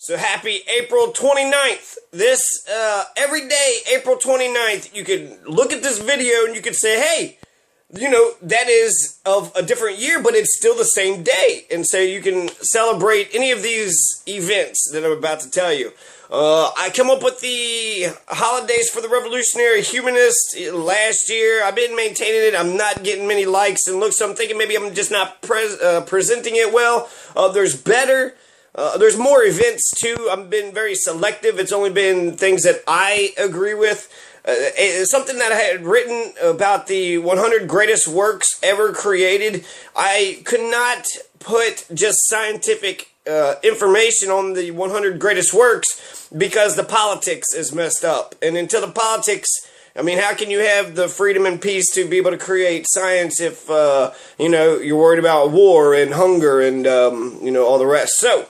So happy April 29th. This, every day, April 29th, you could look at this video and you could say, hey, you know, that is of a different year, but it's still the same day. And so you can celebrate any of these events that I'm about to tell you. I come up with the holidays for the revolutionary humanist last year. I've been maintaining it. I'm not getting many likes and looks, so I'm thinking maybe I'm just not presenting it well. There's more events too. I've been very selective. It's only been things that I agree with. Something that I had written about the 100 greatest works ever created. I could not put just scientific information on the 100 greatest works because the politics is messed up. And until the politics, I mean, how can you have the freedom and peace to be able to create science if, you know, you're worried about war and hunger and, you know, all the rest. So,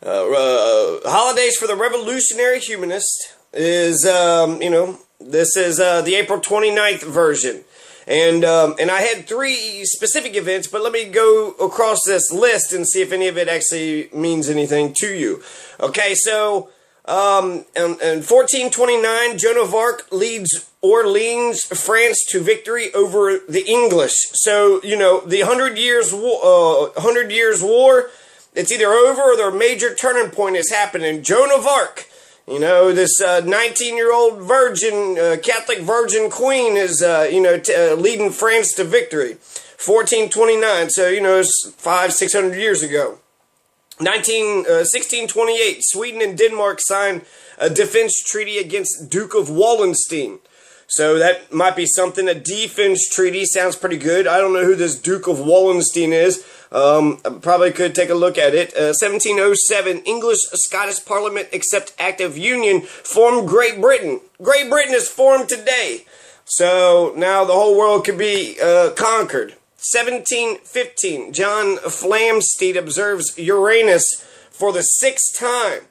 holidays for the revolutionary humanist is, you know, this is the April 29th version. And I had 3 specific events, but let me go across this list and see if any of it actually means anything to you. Okay, so in 1429, Joan of Arc leads Orleans, France to victory over the English. So, you know, the 100 Years War, it's either over or their major turning point is happening. Joan of Arc, you know, this 19-year-old virgin, Catholic virgin queen is, you know, leading France to victory. 1429, so, you know, it's 500-600 years ago. 1628, Sweden and Denmark signed a defense treaty against Duke of Wallenstein. So that might be something. A defense treaty sounds pretty good. I don't know who this Duke of Wallenstein is. I probably could take a look at it. 1707, English-Scottish Parliament accept Act of Union, formed Great Britain. Great Britain is formed today. So now the whole world could be conquered. 1715, John Flamsteed observes Uranus for the 6th time.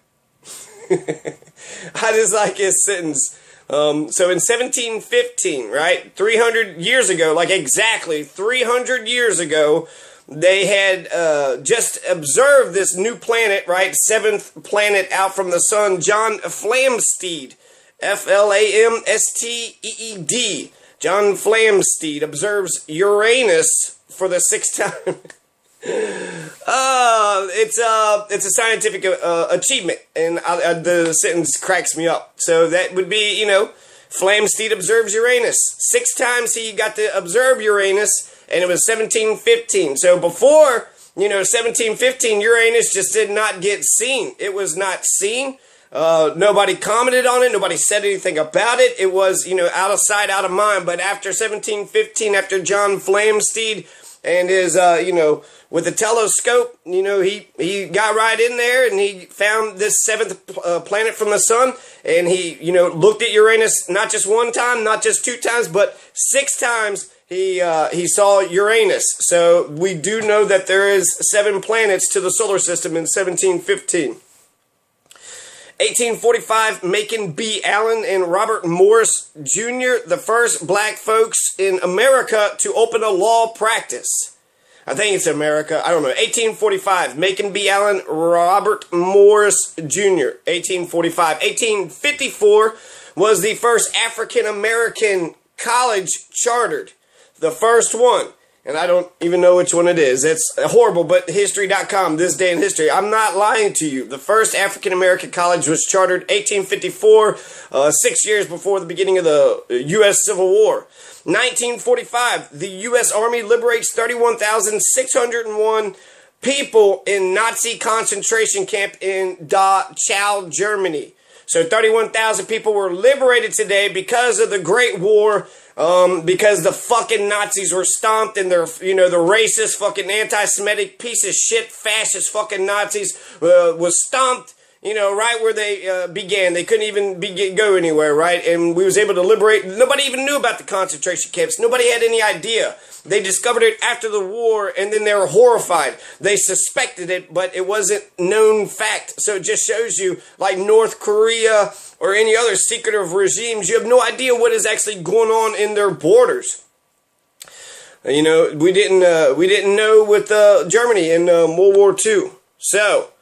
I just like his sentence. So in 1715, right, 300 years ago, like exactly 300 years ago, they had just observed this new planet, right, 7th planet out from the sun. John Flamsteed, Flamsteed, John Flamsteed observes Uranus for the 6th time. It's a scientific achievement, and the sentence cracks me up. So that would be, you know, Flamsteed observes Uranus. 6 times he got to observe Uranus, and it was 1715. So before, you know, 1715, Uranus just did not get seen. It was not seen. Nobody commented on it. Nobody said anything about it. It was, you know, out of sight, out of mind. But after 1715, after John Flamsteed and his, you know, with a telescope, you know, he got right in there and he found this 7th planet from the sun, and he, you know, looked at Uranus not just 1 time, not just 2 times, but 6 times he saw Uranus. So we do know that there is 7 planets to the solar system in 1715. 1845, Macon B. Allen and Robert Morris Jr., the first black folks in America to open a law practice. I think it's America. I don't know. 1845, Macon B. Allen, Robert Morris Jr., 1845. 1854 was the first African-American college chartered. The first one. And I don't even know which one it is. It's horrible, but history.com, this day in history. I'm not lying to you. The first African-American college was chartered 1854, 6 years before the beginning of the U.S. Civil War. 1945, the U.S. Army liberates 31,601 people in Nazi concentration camp in Dachau, Germany. So 31,000 people were liberated today because of the Great War, because the fucking Nazis were stomped, and they're, you know, the racist, fucking anti-Semitic piece of shit, fascist fucking Nazis was stomped, you know, right where they began. They couldn't even go anywhere, right? And we was able to liberate. Nobody even knew about the concentration camps. Nobody had any idea. They discovered it after the war, and then they were horrified. They suspected it, but it wasn't known fact. So it just shows you, like North Korea or any other secretive regimes, you have no idea what is actually going on in their borders. You know, we didn't know with Germany in World War II. So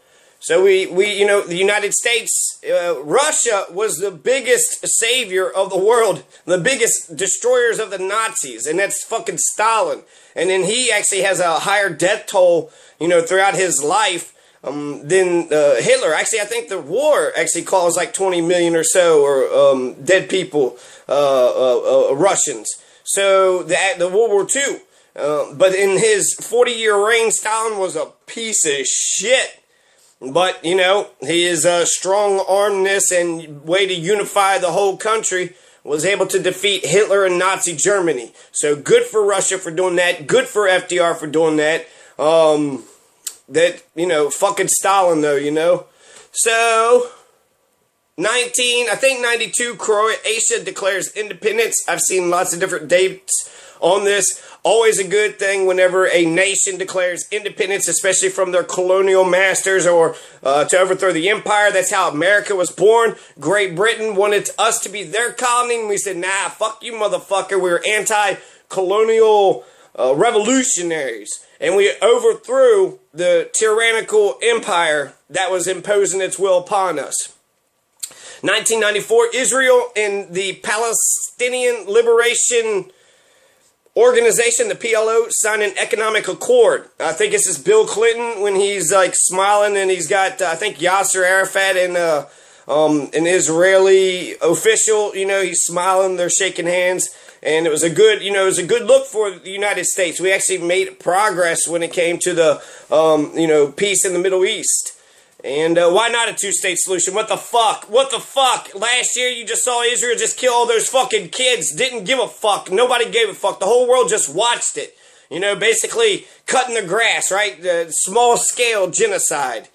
So the United States, Russia was the biggest savior of the world, the biggest destroyers of the Nazis, and that's fucking Stalin. And then he actually has a higher death toll, throughout his life than Hitler. Actually, I think the war actually caused like 20 million or so, or dead people, Russians. So the World War II. But in his 40-year reign, Stalin was a piece of shit. But, his strong-armedness and way to unify the whole country was able to defeat Hitler and Nazi Germany. So good for Russia for doing that. Good for FDR for doing that. Fucking Stalin, though, So, 92, Croatia declares independence. I've seen lots of different dates on this. Always a good thing whenever a nation declares independence, especially from their colonial masters or to overthrow the empire. That's how America was born. Great Britain wanted us to be their colony, and we said, nah, fuck you, motherfucker. We were anti-colonial revolutionaries. And we overthrew the tyrannical empire that was imposing its will upon us. 1994, Israel and the Palestinian Liberation Organization, the PLO, signed an economic accord. I think this is Bill Clinton when he's like smiling, and he's got I think Yasser Arafat and an Israeli official. He's smiling, they're shaking hands, and it was a good look for the United States. We actually made progress when it came to the peace in the Middle East. And why not a two-state solution? What the fuck? What the fuck? Last year you just saw Israel just kill all those fucking kids. Didn't give a fuck. Nobody gave a fuck. The whole world just watched it. Basically cutting the grass, right? The small-scale genocide.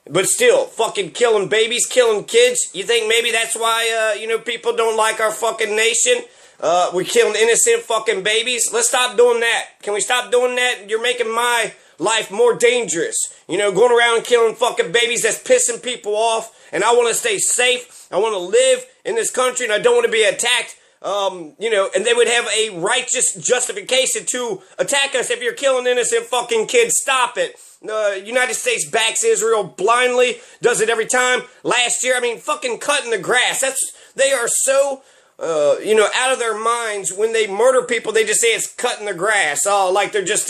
But still, fucking killing babies, killing kids. You think maybe that's why, people don't like our fucking nation? We're killing innocent fucking babies. Let's stop doing that. Can we stop doing that? You're making my life more dangerous. Going around killing fucking babies, that's pissing people off. And I want to stay safe. I want to live in this country, and I don't want to be attacked. And they would have a righteous justification to attack us if you're killing innocent fucking kids. Stop it. The United States backs Israel blindly, does it every time. Last year, fucking cutting the grass. They are so out of their minds. When they murder people, they just say it's cutting the grass. Oh, like they're just,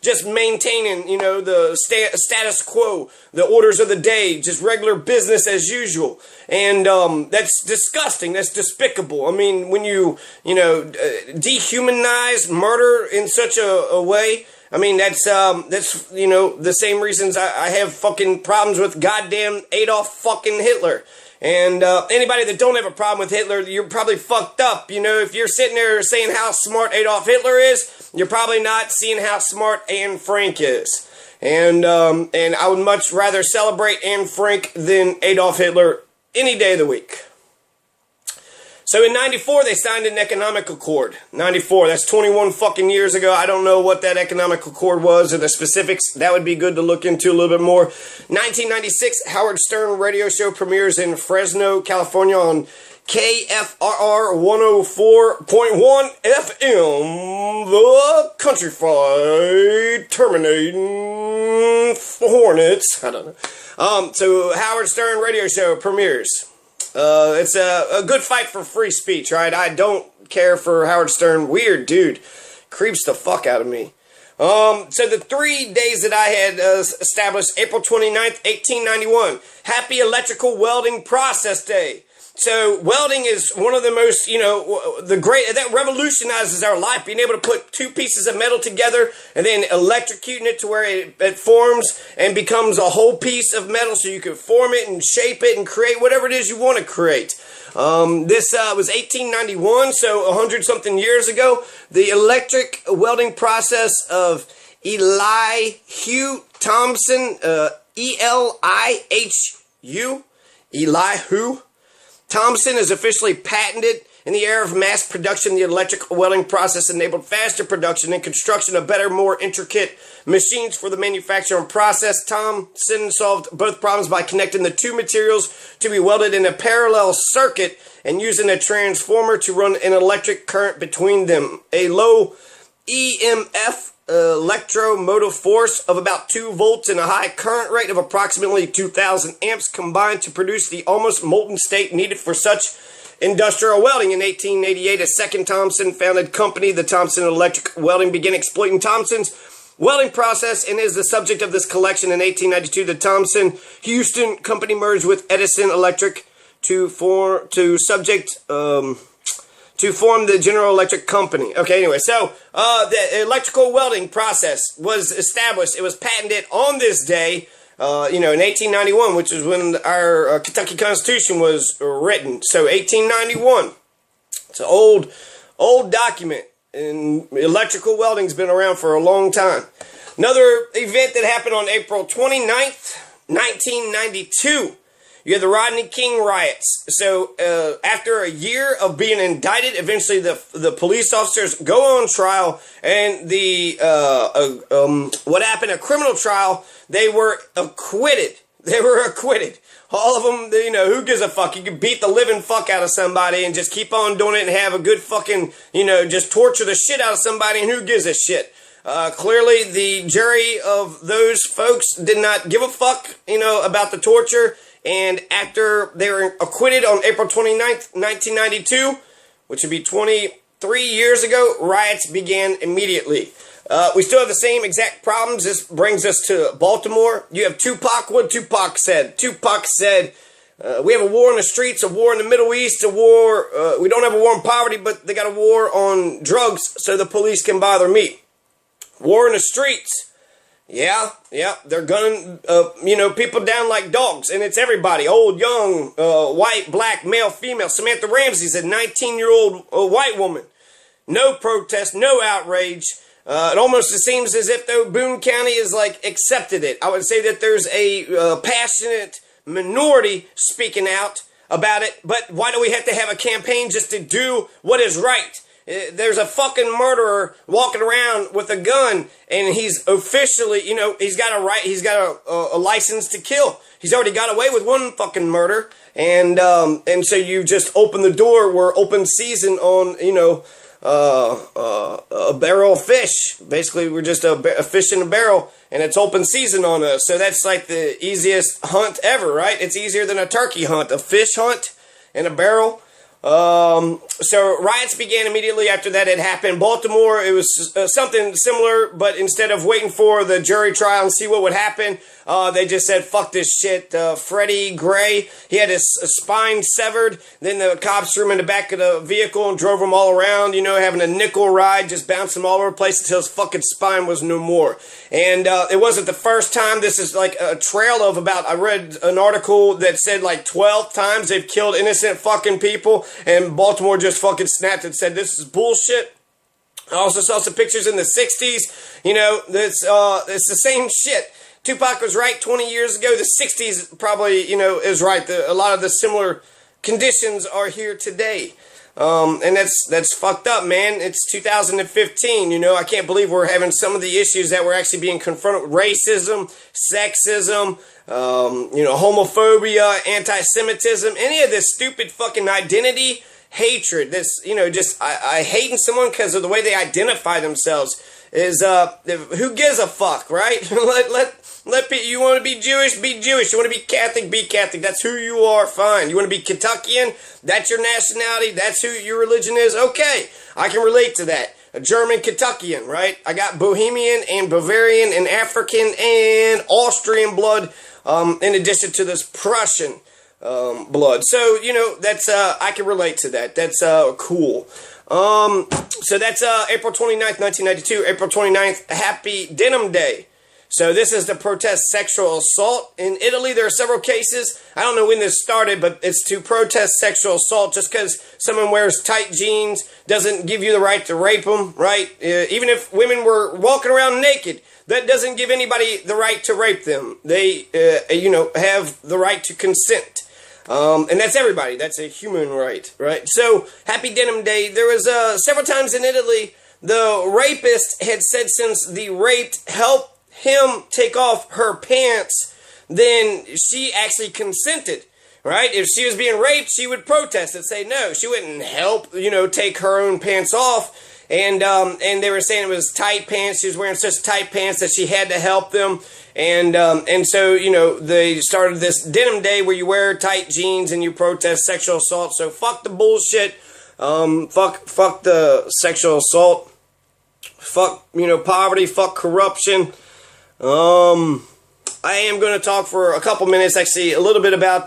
just maintaining, the status quo, the orders of the day, just regular business as usual. And that's disgusting. That's despicable. When you, dehumanize murder in such a way, that's the same reasons I have fucking problems with goddamn Adolf fucking Hitler. And anybody that don't have a problem with Hitler, you're probably fucked up. If you're sitting there saying how smart Adolf Hitler is, you're probably not seeing how smart Anne Frank is. And I would much rather celebrate Anne Frank than Adolf Hitler any day of the week. So in 94, they signed an economic accord. 94, that's 21 fucking years ago. I don't know what that economic accord was or the specifics. That would be good to look into a little bit more. 1996, Howard Stern radio show premieres in Fresno, California on KFRR 104.1 FM. The country fried terminating Hornets. I don't know. So Howard Stern radio show premieres. It's a good fight for free speech, right? I don't care for Howard Stern. Weird dude. Creeps the fuck out of me. So the 3 days that I had established, April 29th, 1891, Happy Electrical Welding Process Day. So welding is one of the most, that revolutionizes our life, being able to put two pieces of metal together and then electrocuting it to where it forms and becomes a whole piece of metal, so you can form it and shape it and create whatever it is you want to create. This was 1891, so 100-something years ago. The electric welding process of Elihu Thomson, E-L-I-H-U, Elihu Thomson is officially patented. In the era of mass production, the electric welding process enabled faster production and construction of better, more intricate machines for the manufacture and process. Thomson solved both problems by connecting the two materials to be welded in a parallel circuit and using a transformer to run an electric current between them. A low EMF electromotive force of about 2 volts and a high current rate of approximately 2,000 amps combined to produce the almost molten state needed for such industrial welding. In 1888, a second Thomson-founded company, the Thomson Electric Welding, began exploiting Thomson's welding process and is the subject of this collection. In 1892, the Thomson-Houston Company merged with Edison Electric to form the General Electric Company. Okay, anyway, so the electrical welding process was established. It was patented on this day, in 1891, which is when our Kentucky Constitution was written. So 1891. It's an old document, and electrical welding's been around for a long time. Another event that happened on April 29th, 1992. You had the Rodney King riots. So after a year of being indicted, eventually the police officers go on trial, and what happened, a criminal trial, they were acquitted. They were acquitted. All of them, who gives a fuck? You can beat the living fuck out of somebody and just keep on doing it and have a good fucking, just torture the shit out of somebody, and who gives a shit? Clearly the jury of those folks did not give a fuck, about the torture. And after they were acquitted on April 29th, 1992, which would be 23 years ago, riots began immediately. We still have the same exact problems. This brings us to Baltimore. You have Tupac. What Tupac said? Tupac said, we have a war in the streets, a war in the Middle East, a war, we don't have a war on poverty, but they got a war on drugs so the police can buy their meat. War in the streets. Yeah, they're gunning, people down like dogs, and it's everybody, old, young, white, black, male, female. Samantha Ramsey's a 19-year-old white woman. No protest, no outrage. It almost seems as if, though, Boone County is, accepted it. I would say that there's a passionate minority speaking out about it, but why do we have to have a campaign just to do what is right? There's a fucking murderer walking around with a gun, and he's officially, he's got a license to kill. He's already got away with one fucking murder, and so you just open the door. We're open season on, a barrel of fish. Basically, we're just a fish in a barrel, and it's open season on us. So that's like the easiest hunt ever, right? It's easier than a turkey hunt, a fish hunt in a barrel. So riots began immediately after that had happened. Baltimore, it was something similar, but instead of waiting for the jury trial and see what would happen, they just said, fuck this shit. Freddie Gray, he had his spine severed. Then the cops threw him in the back of the vehicle and drove him all around, having a nickel ride, just bouncing him all over the place until his fucking spine was no more. And it wasn't the first time. This is like a trail of I read an article that said 12 times they've killed innocent fucking people, and Baltimore just fucking snapped and said, this is bullshit. I also saw some pictures in the 60s, it's the same shit. Tupac was right 20 years ago. The 60s probably, is right. A lot of the similar conditions are here today. And that's fucked up, man. It's 2015, I can't believe we're having some of the issues that we're actually being confronted with. Racism, sexism, homophobia, anti-Semitism, any of this stupid fucking identity hatred. This, I hating someone because of the way they identify themselves is, who gives a fuck, right? You want to be Jewish, be Jewish. You want to be Catholic, be Catholic. That's who you are, fine. You want to be Kentuckian, that's your nationality, that's who your religion is, okay. I can relate to that. A German Kentuckian, right? I got Bohemian and Bavarian and African and Austrian blood, in addition to this Prussian blood. So, that's, I can relate to that. That's cool. So that's April 29th, 1992. April 29th, Happy Denim Day. So this is to protest sexual assault. In Italy, there are several cases. I don't know when this started, but it's to protest sexual assault. Just because someone wears tight jeans doesn't give you the right to rape them, right? Even if women were walking around naked, that doesn't give anybody the right to rape them. They, have the right to consent. And that's everybody. That's a human right, right? So, Happy Denim Day. There was several times in Italy, the rapist had said since the raped helped him take off her pants, then she actually consented, right? If she was being raped, she would protest and say no. She wouldn't help, take her own pants off. And they were saying it was tight pants. She was wearing such tight pants that she had to help them. And so, you know, they started this Denim Day where you wear tight jeans and you protest sexual assault. So fuck the bullshit. Fuck the sexual assault. Fuck, you know, poverty. Fuck corruption. I am going to talk for a couple minutes, actually, a little bit about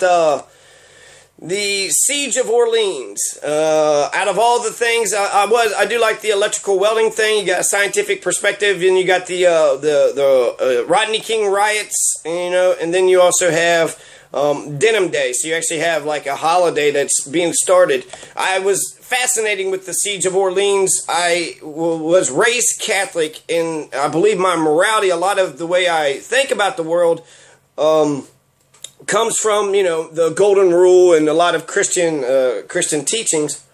the Siege of Orleans. Out of all the things, I do like the electrical welding thing. You got a scientific perspective, and you got the Rodney King riots, you know, and then you also have Denim Day. So you actually have like a holiday that's being started. I was fascinating with the Siege of Orleans. I was raised Catholic, and I believe my morality, a lot of the way I think about the world, comes from, you know, the Golden Rule and a lot of Christian teachings.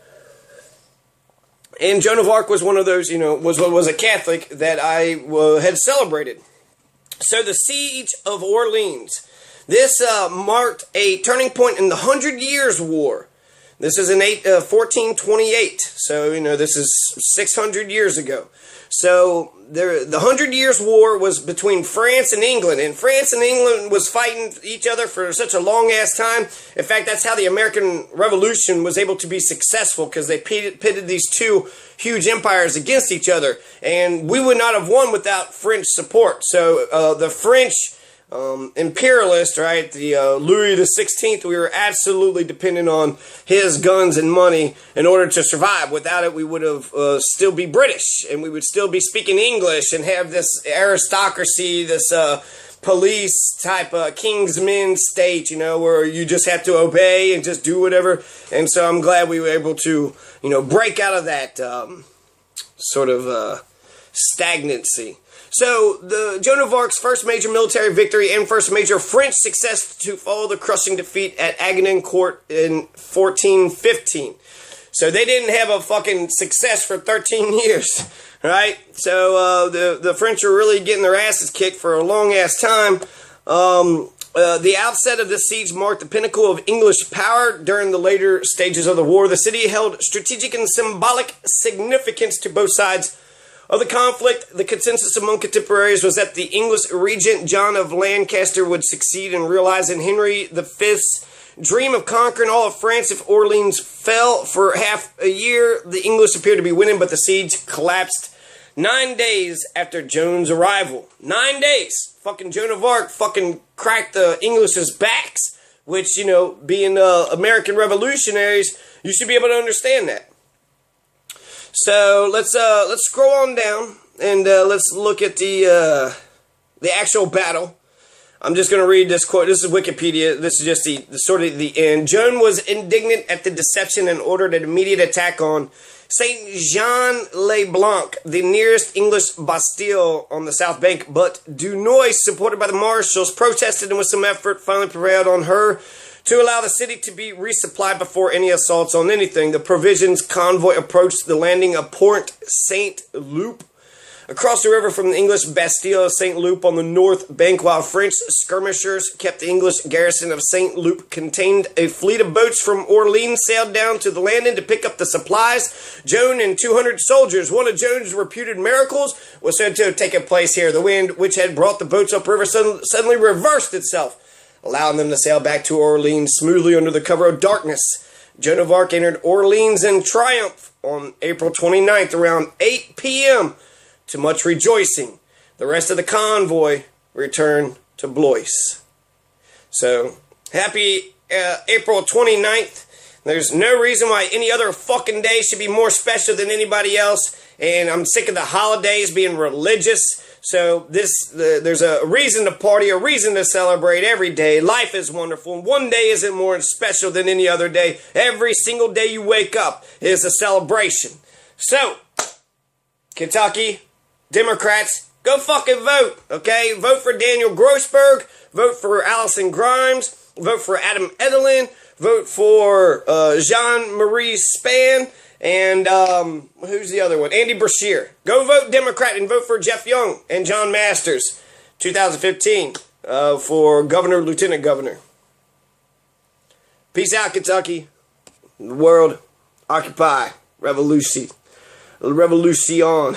And Joan of Arc was one of those, you know, was a Catholic that I had celebrated. So the Siege of Orleans, this marked a turning point in the 100 Years' War. This is in 1428, so, you know, this is 600 years ago. So the 100 Years' War was between France and England, and France and England was fighting each other for such a long-ass time. In fact, that's how the American Revolution was able to be successful, because they pitted these two huge empires against each other, and we would not have won without French support. So the French imperialist, right, the Louis XVI, we were absolutely dependent on his guns and money in order to survive. Without it, we would have still be British, and we would still be speaking English and have this aristocracy, this police type king's men state, you know, where you just have to obey and just do whatever. And so I'm glad we were able to, you know, break out of that sort of stagnancy. So, the Joan of Arc's first major military victory and first major French success to follow the crushing defeat at Agincourt in 1415. So, they didn't have a fucking success for 13 years, right? So, the French were really getting their asses kicked for a long-ass time. The outset of the siege marked the pinnacle of English power during the later stages of the war. The city held strategic and symbolic significance to both sides of the conflict. The consensus among contemporaries was that the English regent John of Lancaster would succeed in realizing Henry V's dream of conquering all of France if Orleans fell. For half a year, the English appeared to be winning, but the siege collapsed 9 days after Joan's arrival. 9 days! Fucking Joan of Arc fucking cracked the English's backs, which, you know, being American revolutionaries, you should be able to understand that. So let's scroll on down and let's look at the actual battle. I'm just going to read this quote. This is Wikipedia. This is just the sort of the end. Joan was indignant at the deception and ordered an immediate attack on Saint Jean le Blanc, the nearest English Bastille on the south bank. But Dunois, supported by the marshals, protested and with some effort finally prevailed on her to allow the city to be resupplied before any assaults on anything. The provisions convoy approached the landing of Port Saint Loup across the river from the English Bastille of Saint Loup on the north bank, while French skirmishers kept the English garrison of Saint Loup contained. A fleet of boats from Orleans sailed down to the landing to pick up the supplies. Joan and 200 soldiers. One of Joan's reputed miracles was said to have taken place here. The wind, which had brought the boats upriver, suddenly reversed itself, allowing them to sail back to Orleans smoothly under the cover of darkness. Joan of Arc entered Orleans in triumph on April 29th around 8 p.m. to much rejoicing. The rest of the convoy returned to Blois. So, happy April 29th. There's no reason why any other fucking day should be more special than anybody else. And I'm sick of the holidays being religious. So there's a reason to party, a reason to celebrate every day. Life is wonderful. And one day isn't more special than any other day. Every single day you wake up is a celebration. So, Kentucky, Democrats, go fucking vote, okay? Vote for Daniel Grossberg. Vote for Allison Grimes. Vote for Adam Edelin. Vote for Jean-Marie Spann. And who's the other one? Andy Brashear. Go vote Democrat and vote for Jeff Young and John Masters, 2015, for governor, lieutenant governor. Peace out, Kentucky. The world, occupy, revolution. Revolution.